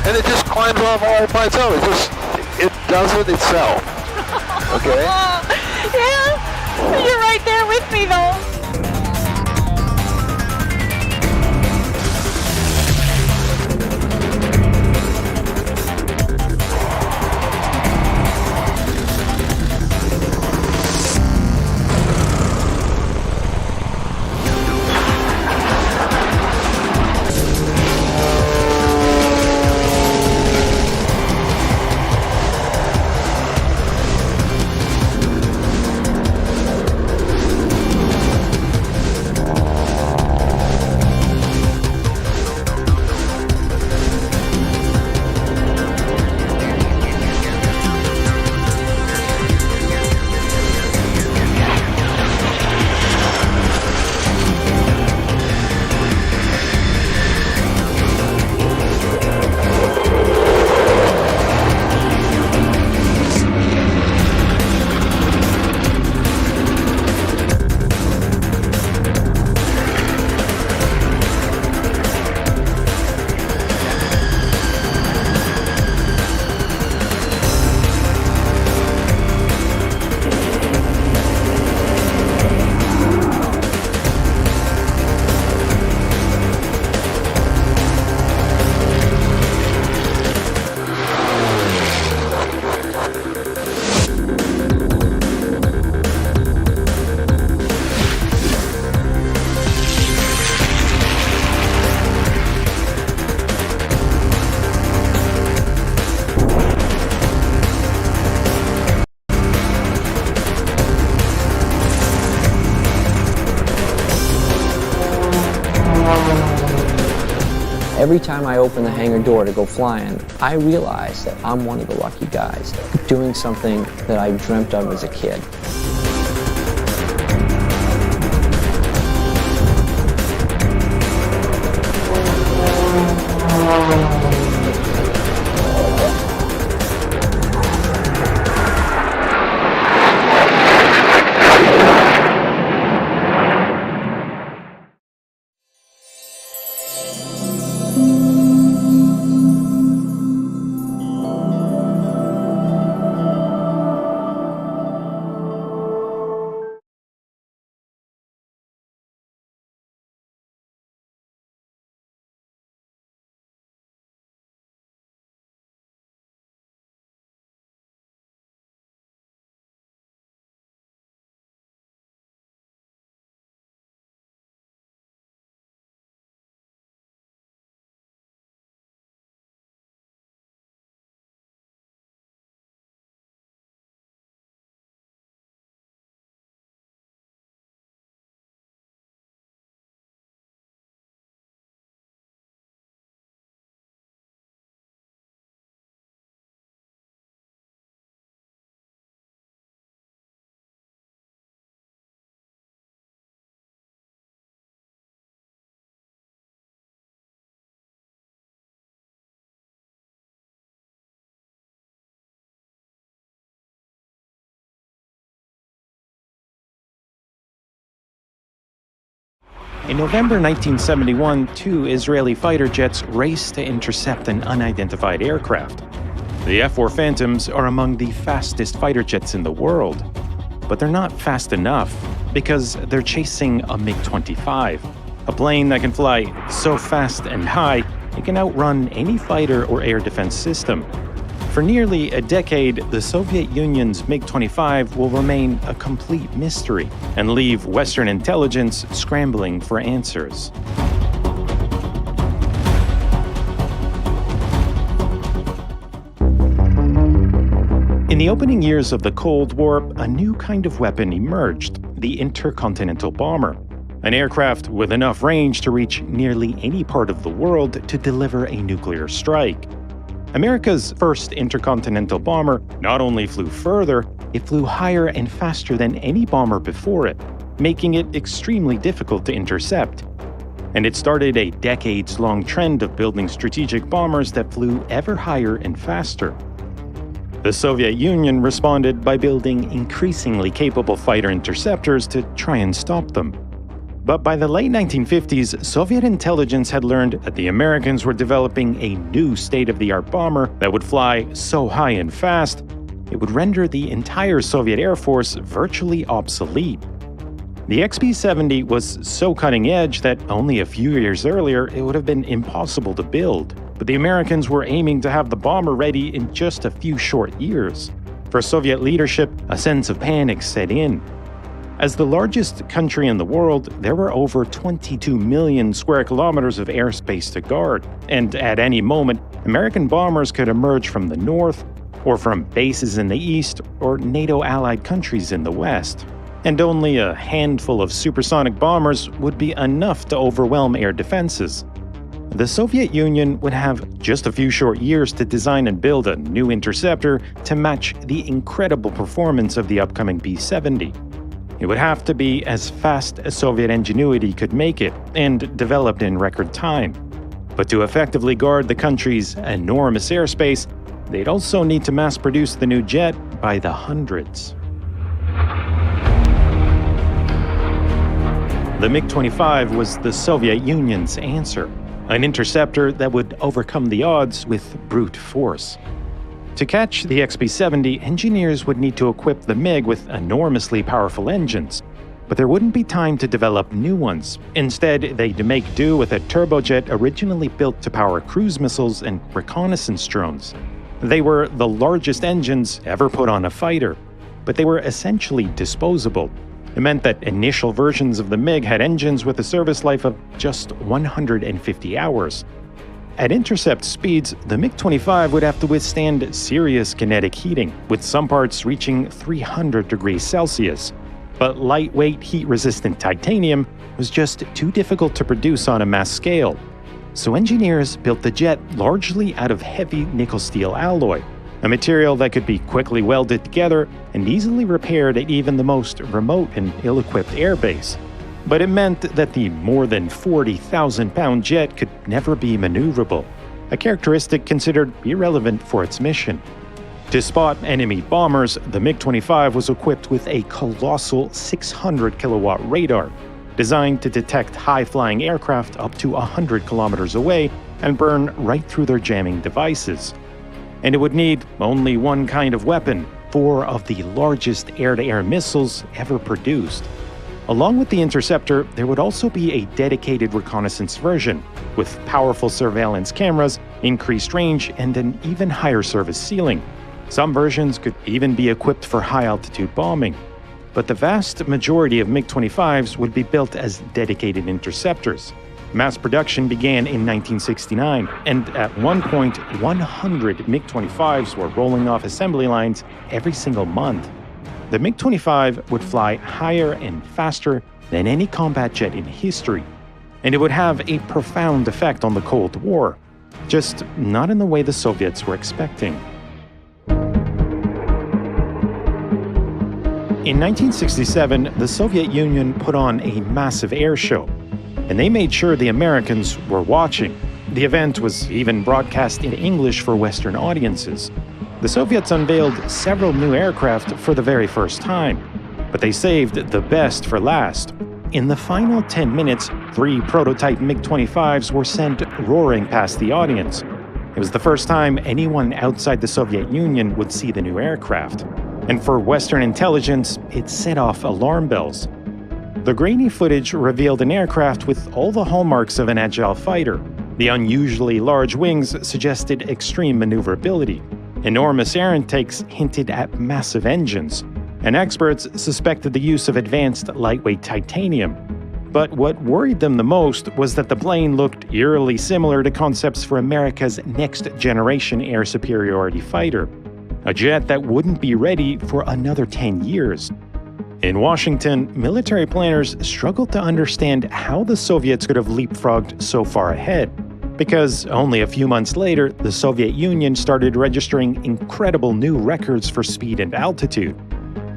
And it just climbs off all by itself. It does it itself. Okay? Yeah, you're right there with me though. Every time I open the hangar door to go flying, I realize that I'm one of the lucky guys doing something that I dreamt of as a kid. In November 1971, 2 Israeli fighter jets raced to intercept an unidentified aircraft. The F-4 Phantoms are among the fastest fighter jets in the world. But they're not fast enough because they're chasing a MiG-25, a plane that can fly so fast and high it can outrun any fighter or air defense system. For nearly a decade, the Soviet Union's MiG-25 will remain a complete mystery and leave Western intelligence scrambling for answers. In the opening years of the Cold War, a new kind of weapon emerged, the intercontinental bomber, an aircraft with enough range to reach nearly any part of the world to deliver a nuclear strike. America's first intercontinental bomber not only flew further, it flew higher and faster than any bomber before it, making it extremely difficult to intercept. And it started a decades-long trend of building strategic bombers that flew ever higher and faster. The Soviet Union responded by building increasingly capable fighter interceptors to try and stop them. But by the late 1950s, Soviet intelligence had learned that the Americans were developing a new state-of-the-art bomber that would fly so high and fast, it would render the entire Soviet Air Force virtually obsolete. The XB-70 was so cutting-edge that only a few years earlier it would have been impossible to build. But the Americans were aiming to have the bomber ready in just a few short years. For Soviet leadership, a sense of panic set in. As the largest country in the world, there were over 22 million square kilometers of airspace to guard, and at any moment, American bombers could emerge from the north, or from bases in the east, or NATO-allied countries in the west. And only a handful of supersonic bombers would be enough to overwhelm air defenses. The Soviet Union would have just a few short years to design and build a new interceptor to match the incredible performance of the upcoming B-70. It would have to be as fast as Soviet ingenuity could make it, and developed in record time. But to effectively guard the country's enormous airspace, they'd also need to mass-produce the new jet by the hundreds. The MiG-25 was the Soviet Union's answer, an interceptor that would overcome the odds with brute force. To catch the XB-70, engineers would need to equip the MiG with enormously powerful engines, but there wouldn't be time to develop new ones. Instead, they'd make do with a turbojet originally built to power cruise missiles and reconnaissance drones. They were the largest engines ever put on a fighter, but they were essentially disposable. It meant that initial versions of the MiG had engines with a service life of just 150 hours. At intercept speeds, the MiG-25 would have to withstand serious kinetic heating, with some parts reaching 300 degrees Celsius. But lightweight, heat-resistant titanium was just too difficult to produce on a mass scale. So engineers built the jet largely out of heavy nickel-steel alloy, a material that could be quickly welded together and easily repaired at even the most remote and ill-equipped airbase. But it meant that the more than 40,000-pound jet could never be maneuverable, a characteristic considered irrelevant for its mission. To spot enemy bombers, the MiG-25 was equipped with a colossal 600-kilowatt radar, designed to detect high-flying aircraft up to 100 kilometers away and burn right through their jamming devices. And it would need only one kind of weapon, 4 of the largest air-to-air missiles ever produced. Along with the interceptor, there would also be a dedicated reconnaissance version, with powerful surveillance cameras, increased range, and an even higher service ceiling. Some versions could even be equipped for high-altitude bombing. But the vast majority of MiG-25s would be built as dedicated interceptors. Mass production began in 1969, and at one point, 100 MiG-25s were rolling off assembly lines every single month. The MiG-25 would fly higher and faster than any combat jet in history, and it would have a profound effect on the Cold War, just not in the way the Soviets were expecting. In 1967, the Soviet Union put on a massive air show, and they made sure the Americans were watching. The event was even broadcast in English for Western audiences. The Soviets unveiled several new aircraft for the very first time, but they saved the best for last. In the final 10 minutes, 3 prototype MiG-25s were sent roaring past the audience. It was the first time anyone outside the Soviet Union would see the new aircraft. And for Western intelligence, it set off alarm bells. The grainy footage revealed an aircraft with all the hallmarks of an agile fighter. The unusually large wings suggested extreme maneuverability. Enormous air intakes hinted at massive engines, and experts suspected the use of advanced lightweight titanium. But what worried them the most was that the plane looked eerily similar to concepts for America's next-generation air superiority fighter, a jet that wouldn't be ready for another 10 years. In Washington, military planners struggled to understand how the Soviets could have leapfrogged so far ahead, because only a few months later, the Soviet Union started registering incredible new records for speed and altitude.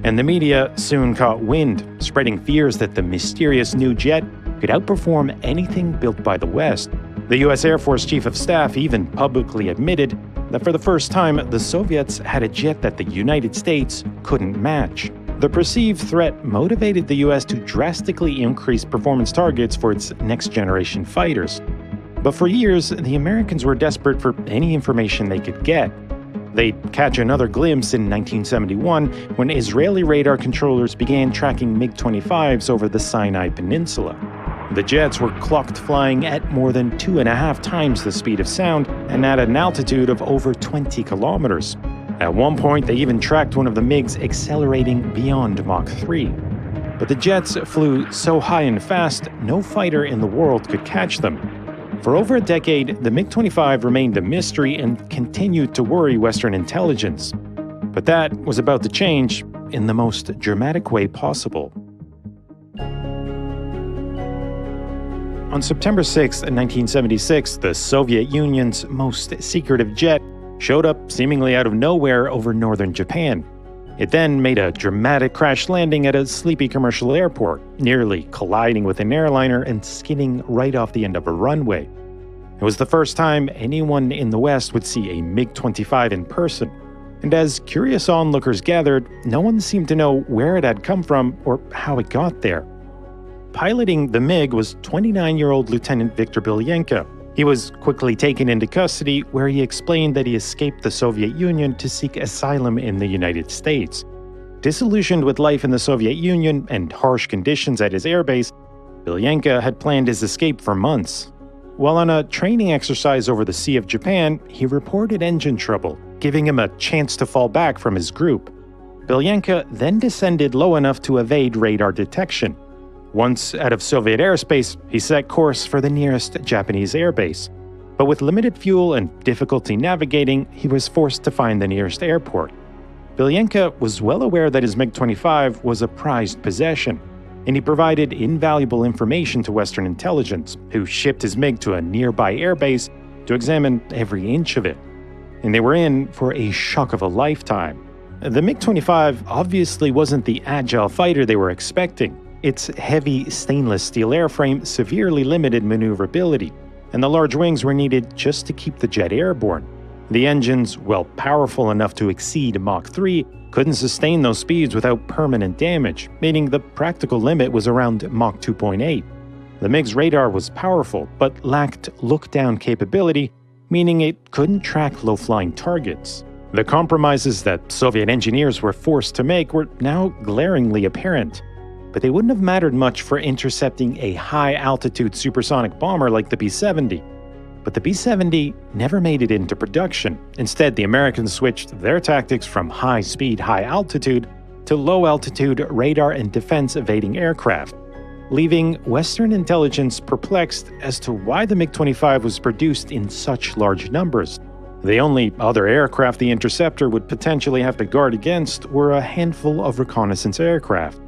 And the media soon caught wind, spreading fears that the mysterious new jet could outperform anything built by the West. The U.S. Air Force Chief of Staff even publicly admitted that for the first time, the Soviets had a jet that the United States couldn't match. The perceived threat motivated the U.S. to drastically increase performance targets for its next-generation fighters. But for years, the Americans were desperate for any information they could get. They'd catch another glimpse in 1971 when Israeli radar controllers began tracking MiG-25s over the Sinai Peninsula. The jets were clocked flying at more than 2.5 times the speed of sound and at an altitude of over 20 kilometers. At one point, they even tracked one of the MiGs accelerating beyond Mach 3. But the jets flew so high and fast, no fighter in the world could catch them. For over a decade, the MiG-25 remained a mystery and continued to worry Western intelligence. But that was about to change in the most dramatic way possible. On September 6, 1976, the Soviet Union's most secretive jet showed up seemingly out of nowhere over northern Japan. It then made a dramatic crash landing at a sleepy commercial airport, nearly colliding with an airliner and skidding right off the end of a runway. It was the first time anyone in the West would see a MiG-25 in person, and as curious onlookers gathered, no one seemed to know where it had come from or how it got there. Piloting the MiG was 29-year-old Lieutenant Viktor Belyanka. He was quickly taken into custody, where he explained that he escaped the Soviet Union to seek asylum in the United States. Disillusioned with life in the Soviet Union and harsh conditions at his airbase, Belyanka had planned his escape for months. While on a training exercise over the Sea of Japan, he reported engine trouble, giving him a chance to fall back from his group. Belyanka then descended low enough to evade radar detection. Once out of Soviet airspace, he set course for the nearest Japanese airbase. But with limited fuel and difficulty navigating, he was forced to find the nearest airport. Belyanka was well aware that his MiG-25 was a prized possession, and he provided invaluable information to Western intelligence, who shipped his MiG to a nearby airbase to examine every inch of it. And they were in for a shock of a lifetime. The MiG-25 obviously wasn't the agile fighter they were expecting. Its heavy stainless steel airframe severely limited maneuverability, and the large wings were needed just to keep the jet airborne. The engines, while powerful enough to exceed Mach 3, couldn't sustain those speeds without permanent damage, meaning the practical limit was around Mach 2.8. The MiG's radar was powerful, but lacked look-down capability, meaning it couldn't track low-flying targets. The compromises that Soviet engineers were forced to make were now glaringly apparent. But they wouldn't have mattered much for intercepting a high-altitude supersonic bomber like the B-70. But the B-70 never made it into production. Instead, the Americans switched their tactics from high-speed, high-altitude to low-altitude radar and defense-evading aircraft, leaving Western intelligence perplexed as to why the MiG-25 was produced in such large numbers. The only other aircraft the interceptor would potentially have to guard against were a handful of reconnaissance aircraft.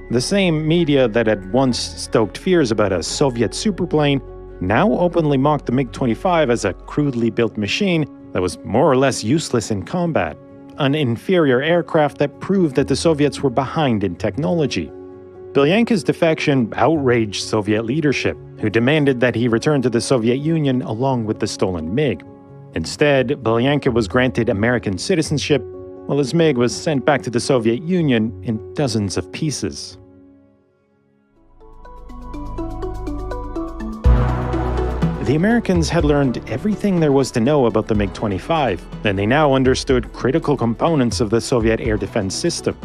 The same media that had once stoked fears about a Soviet superplane now openly mocked the MiG-25 as a crudely built machine that was more or less useless in combat, an inferior aircraft that proved that the Soviets were behind in technology. Belyanka's defection outraged Soviet leadership, who demanded that he return to the Soviet Union along with the stolen MiG. Instead, Belyanka was granted American citizenship, while his MiG was sent back to the Soviet Union in dozens of pieces. the Americans had learned everything there was to know about the MiG-25, and they now understood critical components of the Soviet air defense system.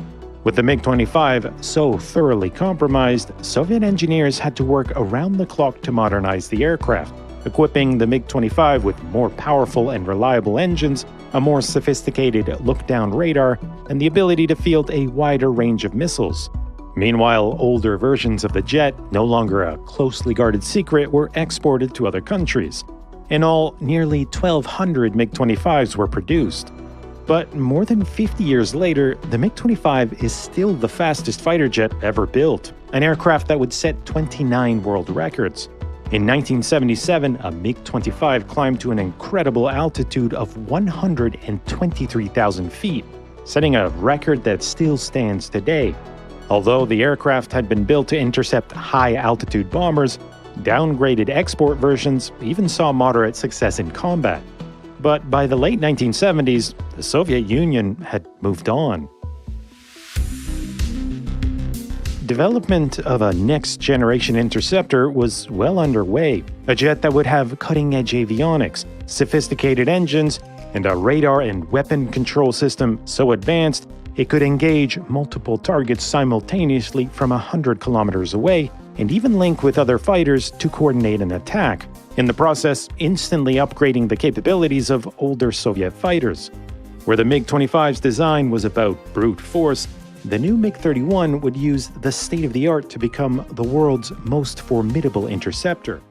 With the MiG-25 so thoroughly compromised, Soviet engineers had to work around the clock to modernize the aircraft, equipping the MiG-25 with more powerful and reliable engines, a more sophisticated look-down radar, and the ability to field a wider range of missiles. Meanwhile, older versions of the jet, no longer a closely guarded secret, were exported to other countries. In all, nearly 1,200 MiG-25s were produced. But more than 50 years later, the MiG-25 is still the fastest fighter jet ever built, an aircraft that would set 29 world records. In 1977, a MiG-25 climbed to an incredible altitude of 123,000 feet, setting a record that still stands today. Although the aircraft had been built to intercept high-altitude bombers, downgraded export versions even saw moderate success in combat. But by the late 1970s, the Soviet Union had moved on. Development of a next-generation interceptor was well underway, a jet that would have cutting-edge avionics, sophisticated engines, and a radar and weapon control system so advanced it could engage multiple targets simultaneously from 100 kilometers away and even link with other fighters to coordinate an attack, in the process instantly upgrading the capabilities of older Soviet fighters. Where the MiG-25's design was about brute force, the new MiG-31 would use the state-of-the-art to become the world's most formidable interceptor.